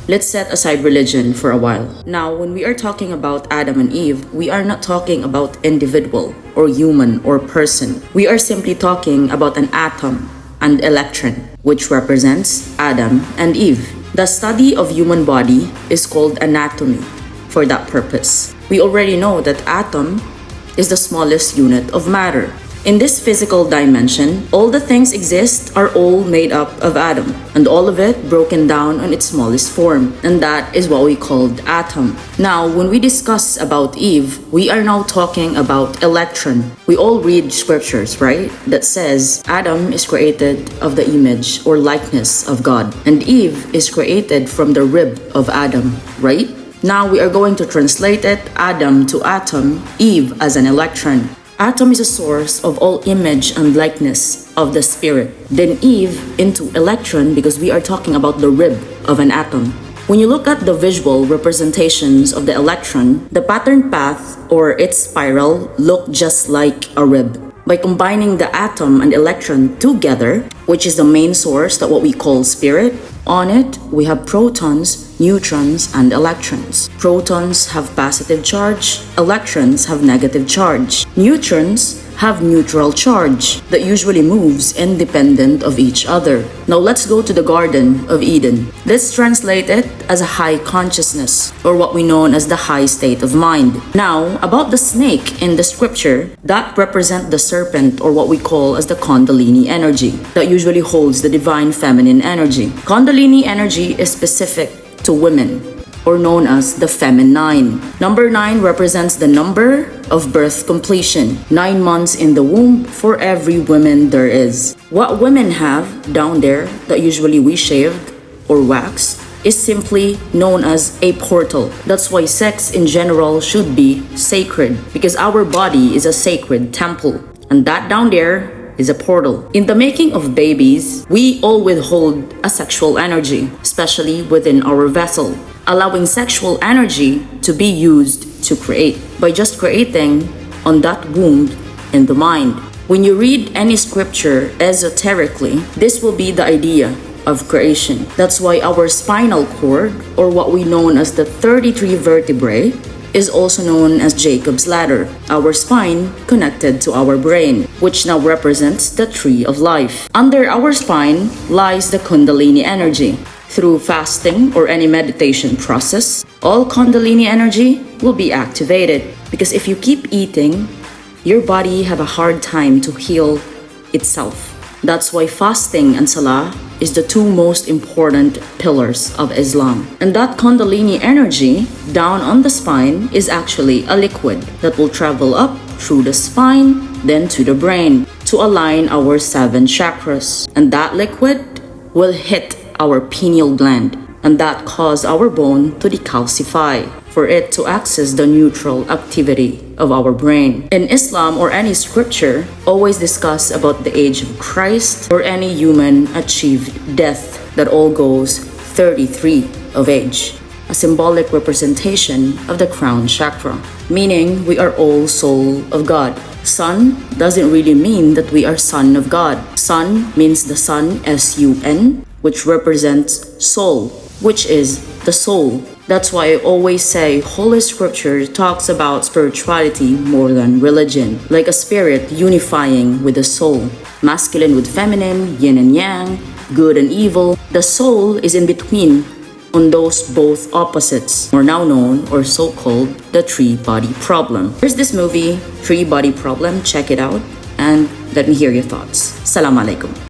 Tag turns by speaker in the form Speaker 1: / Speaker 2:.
Speaker 1: Let's set aside religion for a while. Now, when we are talking about Adam and Eve, we are not talking about individual or human or person. We are simply talking about an atom and electron, which represents Adam and Eve. The study of human body is called anatomy for that purpose. We already know that atom is the smallest unit of matter. In this physical dimension, all the things exist are all made up of atom, and all of it broken down on its smallest form, and that is what we called atom. Now, when we discuss about Eve, we are now talking about electron. We all read scriptures, right? That says Adam is created of the image or likeness of God, and Eve is created from the rib of Adam, right? Now we are going to translate it, Adam to atom, Eve as an electron. Atom is a source of all image and likeness of the spirit. Then Eve into electron because we are talking about the rib of an atom. When you look at the visual representations of the electron, the pattern path or its spiral look just like a rib. By combining the atom and electron together, which is the main source that what we call spirit, on it we have protons, neutrons, and electrons. Protons have positive charge, electrons have negative charge. Neutrons have neutral charge that usually moves independent of each other. Now let's go to the Garden of Eden. Let's translate it as a high consciousness, or what we know as the high state of mind. Now, about the snake in the scripture, that represent the serpent, or what we call as the Kundalini energy, that usually holds the divine feminine energy. Kundalini energy is specific to women, or known as the feminine. Number 9 represents the number of birth completion. 9 months in the womb for every woman there is. What women have down there that usually we shaved or wax is simply known as a portal. That's why sex in general should be sacred, because our body is a sacred temple, and that down there is a portal. In the making of babies, we all withhold a sexual energy, especially within our vessel, allowing sexual energy to be used to create by just creating on that wound in the mind. When you read any scripture esoterically, this will be the idea of creation. That's why our spinal cord, or what we know as the 33 vertebrae, is also known as Jacob's ladder, our spine connected to our brain, which now represents the tree of life. Under our spine lies the Kundalini energy. Through fasting or any meditation process, all Kundalini energy will be activated, because if you keep eating, your body have a hard time to heal itself. That's why fasting and salah is the two most important pillars of Islam. And that Kundalini energy down on the spine is actually a liquid that will travel up through the spine, then to the brain, to align our 7 chakras. And that liquid will hit our pineal gland, and that cause our bone to decalcify for it to access the neutral activity of our brain. In Islam or any scripture, always discuss about the age of Christ or any human achieved death that all goes 33 of age, a symbolic representation of the crown chakra, meaning we are all soul of God. Son doesn't really mean that we are son of God. Son means the sun, S-U-N, which represents soul, which is the soul. That's why I always say Holy Scripture talks about spirituality more than religion, like a spirit unifying with the soul, masculine with feminine, yin and yang, good and evil. The soul is in between on those both opposites, or now known or so-called the 3-body problem. There's this movie, 3-body problem, check it out, and let me hear your thoughts. Salam alaikum.